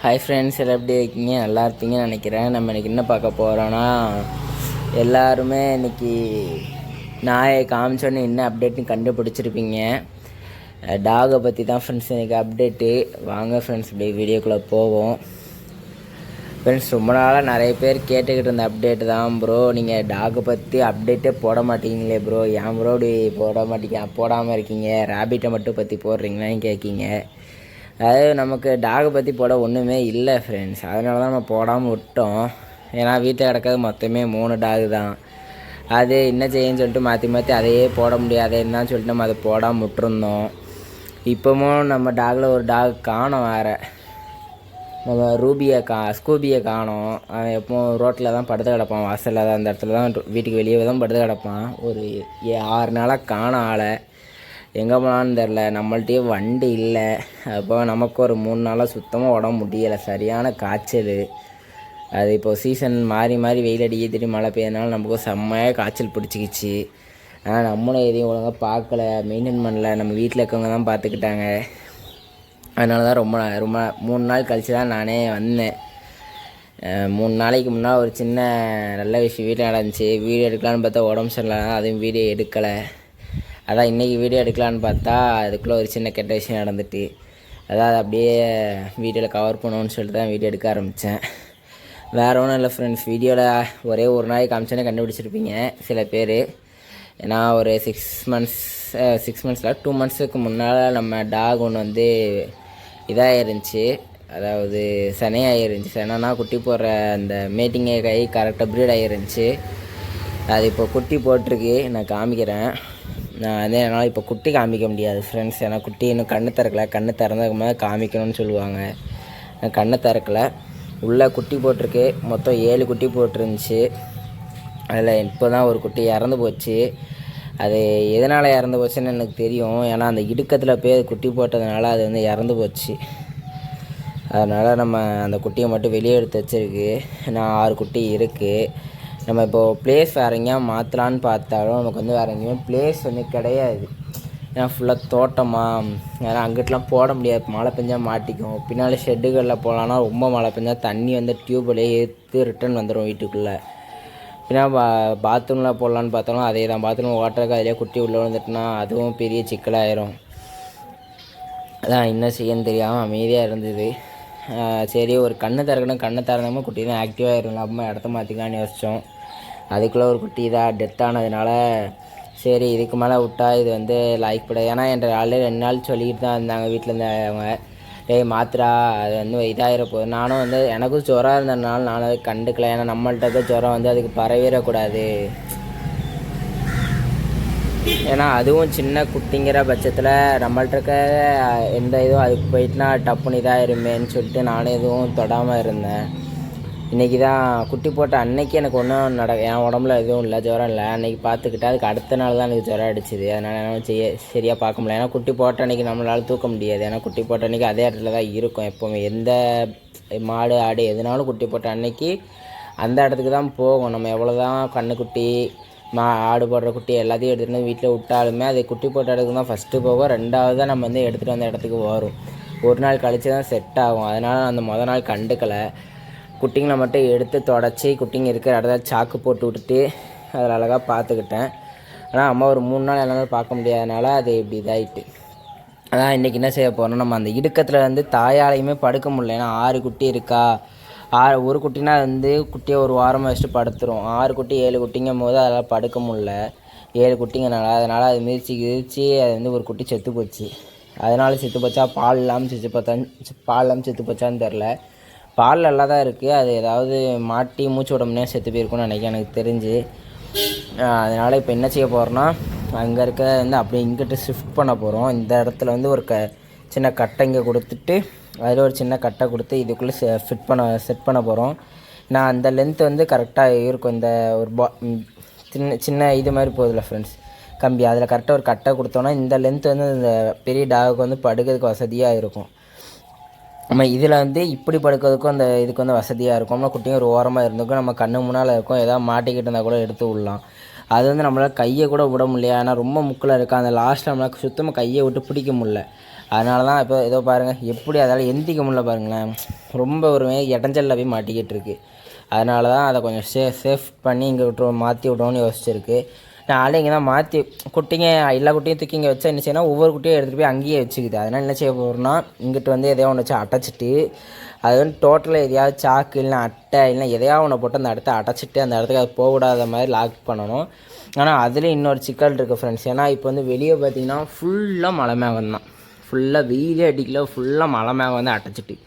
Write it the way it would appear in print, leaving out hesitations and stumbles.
Hi friends, எல்லாம் எப்படி இருக்கீங்க? நல்லா இருப்பீங்கன்னு நினைக்கிறேன். நம்ம இன்றைக்கி என்ன பார்க்க போகிறோன்னா, எல்லாருமே இன்றைக்கி நாயை காமிச்சோன்னே என்ன அப்டேட்னு கண்டுபிடிச்சிருப்பீங்க. டாகை பற்றி தான் ஃப்ரெண்ட்ஸ் இன்றைக்கி அப்டேட்டு. வாங்க ஃப்ரெண்ட்ஸ் இப்படி வீடியோக்குள்ளே போவோம். ஃப்ரெண்ட்ஸ், ரொம்ப நாளாக நிறைய பேர் கேட்டுக்கிட்டு இருந்த அப்டேட்டு தான் ப்ரோ. நீங்கள் டாகை பற்றி அப்டேட்டே போட மாட்டீங்களே ப்ரோ, ஏன் ப்ரோ இப்படி போடாமல் இருக்கீங்க, ரேபிட்டை மட்டும் பற்றி போடுறீங்களான்னு கேட்கீங்க. அதாவது நமக்கு டாகை பற்றி போட ஒன்றுமே இல்லை ஃப்ரெண்ட்ஸ். அதனால தான் நம்ம போடாமல் விட்டோம். ஏன்னா வீட்டில் கிடக்கிறது மொத்தமே 3 டாகு தான். அது என்ன செய்யுன்னு சொல்லிட்டு மாற்றி அதையே போட முடியாதுன்னு தான் சொல்லிட்டு நம்ம அதை போடாமல் விட்டுருந்தோம். இப்போவும் நம்ம டாகில் ஒரு டாக் காணோம். வேறு நம்ம ஸ்கூபியை காணோம். அவன் எப்போவும் ரோட்டில் தான் படுத்து கிடப்பான், வாசலில் தான், அந்த இடத்துல தான், வீட்டுக்கு வெளியே தான் படுத்து கிடப்பான். ஒரு 6 நாளாக காணோம் ஆளை. எங்கே போனான்னு தெரில. நம்மள்கிட்டயே வண்டி இல்லை. அப்போ நமக்கு ஒரு 3 நாளாக சுத்தமாக உடம்பு முடியலை, சரியான காய்ச்சல். அது இப்போது சீசன் மாறி வெயில் அடிக்க திடீர்னு மழை பெய்யறதுனால நமக்கு செம்மையாக காய்ச்சல் பிடிச்சிக்கிச்சு. ஆனால் நம்மளும் எதையும் ஒழுங்காக பார்க்கல, மெயின்டைன் பண்ணல. நம்ம வீட்டில் இருக்கவங்க தான் பார்த்துக்கிட்டாங்க. அதனால தான் ரொம்ப 3 நாள் கழித்து தான் நானே வந்தேன். 3 நாளைக்கு முன்னால் ஒரு சின்ன நல்ல விஷயம் வீட்டில் நடந்துச்சு. வீடியோ எடுக்கலான்னு பார்த்தா உடம்பு சரியில்லை, அதுவும் வீடியோ எடுக்கலை. அதான் இன்றைக்கி வீடியோ எடுக்கலான்னு பார்த்தா அதுக்குள்ளே ஒரு சின்ன கெட்ட விஷயம் நடந்துட்டு, அதாவது அப்படியே வீடியோவில் கவர் பண்ணணும்னு சொல்லிட்டு தான் வீடியோ எடுக்க ஆரம்பித்தேன். வேறு ஒன்றும் இல்லை ஃப்ரெண்ட்ஸ். வீடியோவில் ஒரே ஒரு நாளைக்கு காமிச்சோன்னே கண்டுபிடிச்சிருப்பீங்க சில பேர். ஏன்னா ஒரு 6 மந்த்ஸில் 2 மந்த்ஸுக்கு முன்னால் நம்ம டாக் ஒன்று வந்து இதாக இருந்துச்சு. அதாவது சனையாகிருந்துச்சு. சனைனா குட்டி போடுற அந்த மேட்டிங்கே கரெக்டாக ப்ரீட் ஆகிருந்துச்சு. அது இப்போ குட்டி போட்டிருக்கு, நான் காமிக்கிறேன். நான் அதே என்னால் இப்போ குட்டி காமிக்க முடியாது ஃப்ரெண்ட்ஸ். ஏன்னா குட்டி இன்னும் கண்ணு திறக்கலை. கண்ணு திறந்ததுக்கு மேலே காமிக்கணும்னு சொல்லுவாங்க. நான் கண்ணை திறக்கலை. உள்ளே குட்டி போட்டிருக்கு. மொத்தம் 7 குட்டி போட்டிருந்துச்சு. அதில் இப்போ தான் ஒரு குட்டி இறந்து போச்சு. அது எதனால் இறந்து போச்சுன்னு எனக்கு தெரியும். ஏன்னா அந்த இடுக்கத்தில் போய் குட்டி போட்டதுனால அது வந்து இறந்து போச்சு. அதனால் நம்ம அந்த குட்டியை மட்டும் வெளியே எடுத்து வச்சுருக்கு. நான் 6 குட்டி இருக்குது. நம்ம இப்போது ப்ளேஸ் வேறு எங்கேயா மாற்றலான்னு பார்த்தாலும் நமக்கு வந்து வேறு எங்கேயுமே ப்ளேஸ் வந்து கிடையாது. ஏன்னா ஃபுல்லாக தோட்டமாக, ஏன்னா அங்கிட்டலாம் போட முடியாது, மழை பெஞ்சால் மாட்டிக்கும். பின்னாடி ஷெட்டுகளில் போகலான்னா ரொம்ப மழை பெஞ்சால் தண்ணி வந்து டியூப்லேயே ஏற்று ரிட்டன் வந்துடும் வீட்டுக்குள்ளே. பின்னால் பாத்ரூமில் போடலான்னு பார்த்தாலும் அதே தான். பாத்ரூம் வாட்டருக்கு அதிலே குட்டி உள்ளே வந்துட்டுனா அதுவும் பெரிய சிக்கலாயிரும். அதான் என்ன செய்யன்னு தெரியாமல் அமைதியாக இருந்தது. சரி, ஒரு கண்ணு திறந்தாமல் குட்டி தான் ஆக்டிவாக இருக்கும், நம்ம இடத்த மாற்றிக்கலான்னு யோசித்தோம். அதுக்குள்ளே ஒரு குட்டி தான் டெத் ஆனதுனால சரி இதுக்கு மேலே விட்டா இது வந்து லைக் பட. ஏன்னா என்ற ஆல்ரெடி 2 நாள் சொல்லிக்கிட்டு தான் இருந்தாங்க வீட்டில் இருந்தவங்க, டேய் மாத்திரா அது வந்து இதாகிற போகுது. நானும் வந்து எனக்கும் ஜுரம் இருந்ததுனால நானும் அதை கண்டுக்கல. ஏன்னா நம்மள்கிட்ட ஜுரம் வந்து அதுக்கு பரவிடக்கூடாது. ஏன்னா அதுவும் சின்ன குட்டிங்கிற பட்சத்தில் நம்மள்ட்ட இருக்க எந்த இதுவும் அதுக்கு போயிட்டுனா டப்புன்னு இதாகிருமேன்னு சொல்லிட்டு நானும் எதுவும் தொடாமல் இருந்தேன். இன்றைக்கி தான் குட்டி போட்ட அன்னைக்கு எனக்கு ஒன்றும் என் உடம்புல எதுவும் இல்லை, ஜுரம் இல்லை. அன்றைக்கி பார்த்துக்கிட்டா அதுக்கு அடுத்த நாள் தான் எனக்கு ஜுரம் அடிச்சுது. அதனால் என்னால் சரியாக பார்க்க முடியல. ஏன்னா குட்டி போட்ட அன்றைக்கி நம்மளால் தூக்க முடியாது. ஏன்னா குட்டி போட்ட அன்றைக்கி அதே இடத்துல தான் இருக்கும் எப்போவுமே. எந்த மாடு ஆடு எதுனாலும் குட்டி போட்ட அன்னைக்கு அந்த இடத்துக்கு தான் போகும். நம்ம எவ்வளோ தான் கண்ணுக்குட்டி ஆடு போடுற குட்டி எல்லாத்தையும் எடுத்துகிட்டு வந்து வீட்டில் விட்டாலுமே அது குட்டி போட்ட இடத்துக்கு தான் ஃபஸ்ட்டு போகும். 2வது தான் நம்ம வந்து எடுத்துகிட்டு வந்த இடத்துக்கு வரும். ஒரு நாள் கழித்து தான் செட் ஆகும். அதனால் அந்த மொதல் நாள் கண்டுக்கலை. குட்டிங்களை மட்டும் எடுத்து தொடச்சி குட்டிங்க இருக்கிற இடத்துல சாக்கு போட்டு விட்டுட்டு அதில் அழகாக பார்த்துக்கிட்டேன். ஆனால் அம்மா ஒரு 3 நாள் எல்லாமே பார்க்க முடியாதனால அது இப்படி இதாகிட்டு. அதான் இன்றைக்கி என்ன செய்ய போகிறோம், நம்ம அந்த இடுக்கத்தில் வந்து தாயாலையுமே படுக்க முடியல. ஏன்னா 6 குட்டி இருக்கா. ஒரு குட்டினா வந்து குட்டியை ஒரு வாரமாக வச்சுட்டு படுத்துரும். 6 குட்டி 7 குட்டிங்கும் போது அதெல்லாம் படுக்க முடியல. 7 குட்டிங்கனால அதனால் அது மிதிச்சு அது வந்து ஒரு குட்டி செத்து போச்சு. அதனால் செத்து போச்சா பால் இல்லாமல் செத்து போச்சான்னு தெரில. பால் நல்லா தான் இருக்குது. அது ஏதாவது மாட்டி மூச்சு விடமுன்னே செத்து போயிருக்குன்னு நினைக்கிறேன் எனக்கு தெரிஞ்சு. அதனால் இப்போ என்ன செய்ய போகிறோன்னா, அங்கே இருக்க வந்து அப்படியே இங்கிட்ட ஷிஃப்ட் பண்ண போகிறோம். இந்த இடத்துல வந்து ஒரு சின்ன கட்டை இங்கே கொடுத்துட்டு அதில் ஒரு சின்ன கட்டை கொடுத்து இதுக்குள்ளே செட் பண்ண போகிறோம். நான் அந்த லென்த் வந்து கரெக்டாக இருக்கும். இந்த ஒரு சின்ன இது மாதிரி போகுதுல்ல ஃப்ரெண்ட்ஸ், கம்பி, அதில் கரெக்டாக ஒரு கட்டை கொடுத்தோன்னா இந்த லென்த் வந்து இந்த பெரிய டாகுக்கு வந்து படுக்கிறதுக்கு வசதியாக இருக்கும். நம்ம இதில் வந்து இப்படி படுக்கிறதுக்கும் அந்த இதுக்கு வந்து வசதியாக இருக்கும். நம்ம குட்டியும் ஒரு ஓரமாக இருந்துக்கும், நம்ம கண்ணு முன்னால் இருக்கும். எதாவது மாட்டிக்கிட்டு இருந்தால் கூட எடுத்து விடலாம். அது வந்து நம்மளால் கையை கூட விட முடியல. ஆனால் ரொம்ப முக்கில் இருக்குது. அந்த லாஸ்ட்டில் நம்மளால் சுத்தமாக கையை விட்டு பிடிக்க முடியல. அதனால தான் இப்போ ஏதோ பாருங்கள் எப்படி அதால் எந்திக்க முடியல பாருங்களேன். ரொம்ப ஒரு இடைஞ்சலில் போய் மாட்டிக்கிட்டு இருக்குது. அதனால தான் அதை கொஞ்சம் சேஃப் பண்ணி இங்கே விட்டுருவோம், மாற்றி விட்ருவோன்னு யோசிச்சிருக்கு. நான் இங்கே தான் மாற்றி குட்டிங்க எல்லா குட்டியும் தூக்கி இங்கே வச்சா என்ன செய்யணும், ஒவ்வொரு குட்டியும் எடுத்துகிட்டு போய் அங்கேயே வச்சுக்குது. அதனால் என்ன செய்ய போகிறோம்னா, இங்கிட்டு எதையோ ஒன்று வச்சு அடைச்சிட்டு அது டோட்டலாக எதையாவது சாக்கு இல்லைனா அட்டை இல்லைனா எதையாவது ஒன்று போட்டு அந்த இடத்த அடைச்சிட்டு அந்த இடத்துக்கு அது போகக்கூடாத மாதிரி லாக் பண்ணணும். ஆனால் அதுலேயும் இன்னொரு சிக்கல் இருக்குது ஃப்ரெண்ட்ஸ். ஏன்னா இப்போ வெளியே பார்த்திங்கன்னா ஃபுல்லாக மலை மேகம் தான். ஃபுல்லாக வெயிலே அடிக்கல, ஃபுல்லாக மலை மேகம் அடைச்சிட்டு